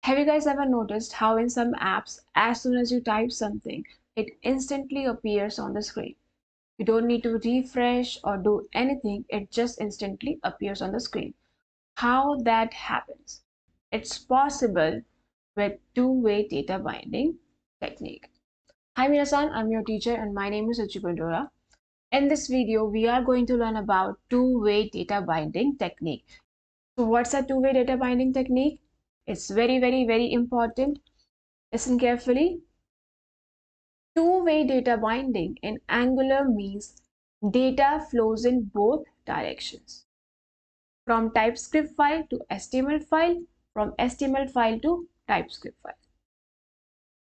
Have you guys ever noticed how in some apps, as soon as you type something, it instantly appears on the screen? You don't need to refresh or do anything, it just instantly appears on the screen. How that happens? It's possible with two-way data binding technique. Hi minasan, I'm your teacher and my name is Ruchi Pundora. In this video, we are going to learn about two-way data binding technique. So what's a two-way data binding technique? It's very important. Listen carefully. Two-way data binding in Angular means data flows in both directions. From TypeScript file to HTML file, from HTML file to TypeScript file.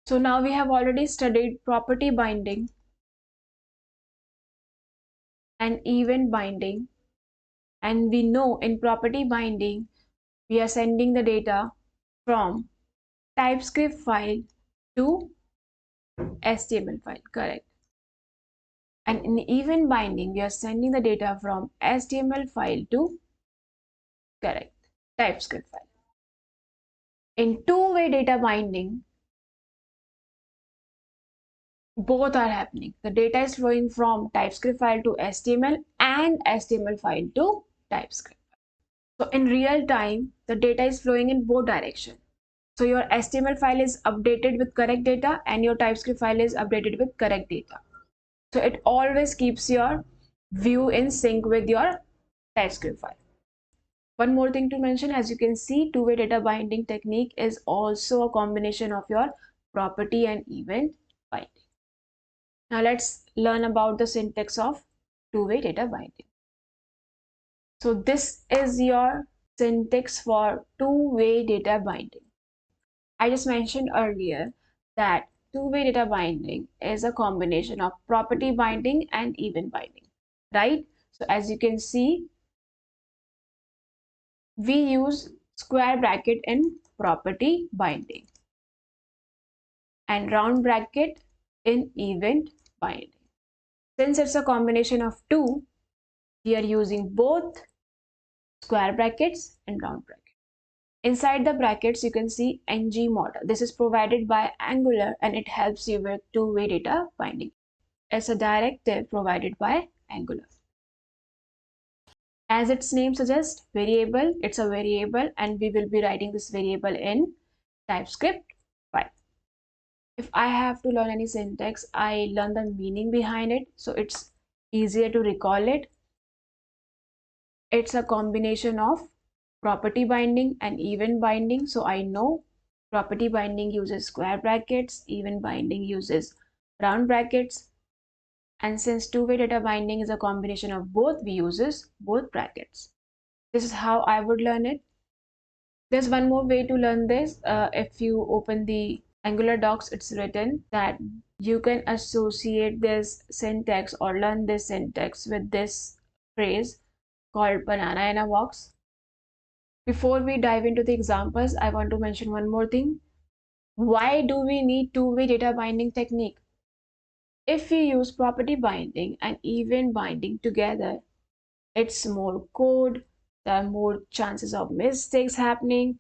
So now we have already studied property binding and event binding. And we know in property binding, we are sending the data from TypeScript file to HTML file, correct? And in event binding, we are sending the data from HTML file to, correct, TypeScript file. In two-way data binding, both are happening. The data is flowing from TypeScript file to HTML and HTML file to TypeScript. So in real time, the data is flowing in both directions. So your HTML file is updated with correct data and your TypeScript file is updated with correct data. So it always keeps your view in sync with your TypeScript file. One more thing to mention, as you can see, two-way data binding technique is also a combination of your property and event binding. Now let's learn about the syntax of two-way data binding. So this is your syntax for two-way data binding. I just mentioned earlier that two-way data binding is a combination of property binding and event binding, right? So as you can see, we use square bracket in property binding and round bracket in event binding. Since it's a combination of two, we are using both square brackets and round brackets. Inside the brackets, you can see ngModel. This is provided by Angular and it helps you with two-way data binding. It's a directive provided by Angular. As its name suggests, variable, it's a variable and we will be writing this variable in TypeScript file. If I have to learn any syntax, I learn the meaning behind it, so it's easier to recall it. It's a combination of property binding and event binding, so I know property binding uses square brackets, event binding uses round brackets, and since two-way data binding is a combination of both, we uses both brackets. This is how I would learn it. There's one more way to learn this. If you open the Angular docs, it's written that you can associate this syntax or learn this syntax with this phrase called banana in a box. Before we dive into the examples, I want to mention one more thing. Why do we need two-way data binding technique? If we use property binding and event binding together, it's more code, there are more chances of mistakes happening.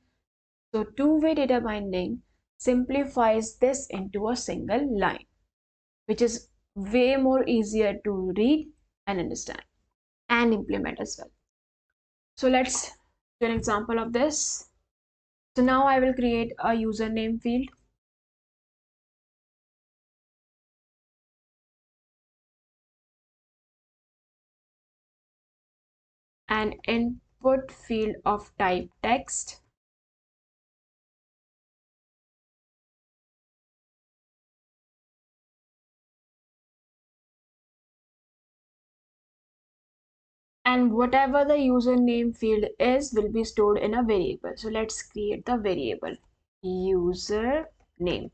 So two-way data binding simplifies this into a single line, which is way more easier to read and understand and implement as well. So let's do an example of this. So now I will create a username field. An input field of type text. And whatever the username field is will be stored in a variable. So let's create the variable username.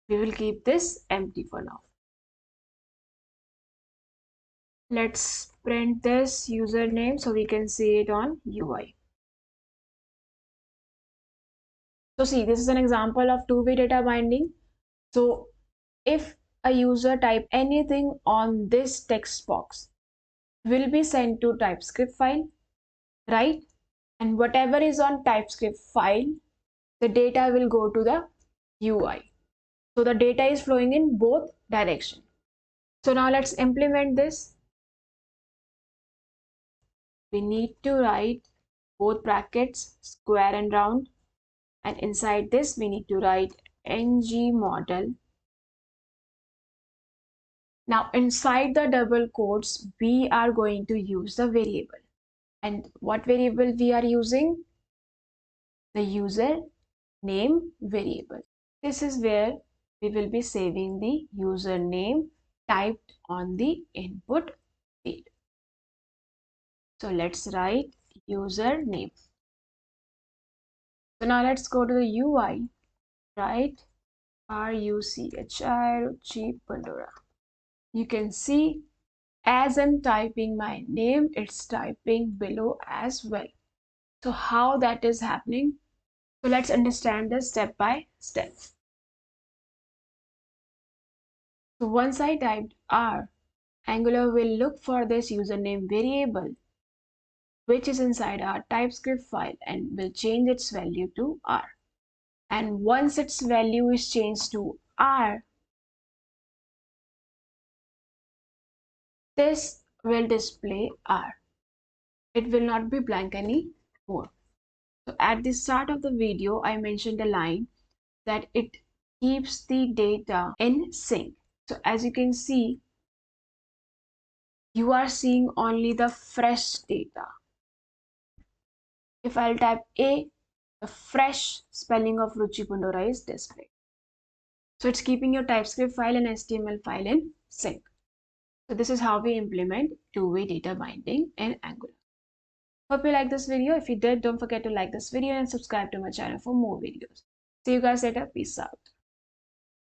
We will keep this empty for now. Let's print this username so we can see it on UI. So see, this is an example of two-way data binding. So if a user type anything on this text box, will be sent to TypeScript file, right? And whatever is on TypeScript file the data will go to the UI. So the data is flowing in both directions. So now let's implement this. We need to write both brackets, square and round, and inside this we need to write ngModel. Now inside the double quotes we are going to use the variable. And what variable we are using? The user name variable. This is where we will be saving the username typed on the input field. So let's write username. So now let's go to the UI, write Ruchi Pundora. You can see as I'm typing my name, it's typing below as well. So how that is happening? So let's understand this step by step. So once I typed R, Angular will look for this username variable, which is inside our TypeScript file, and will change its value to R. And once its value is changed to R, this will display R. It will not be blank anymore. So at the start of the video, I mentioned a line that it keeps the data in sync. So as you can see, you are seeing only the fresh data. If I'll type A, the fresh spelling of Ruchi Pundora is displayed. So it's keeping your TypeScript file and HTML file in sync. So this is how we implement two-way data binding in Angular. Hope you like this video. If you did, don't forget to like this video and subscribe to my channel for more videos. See you guys later. Peace out.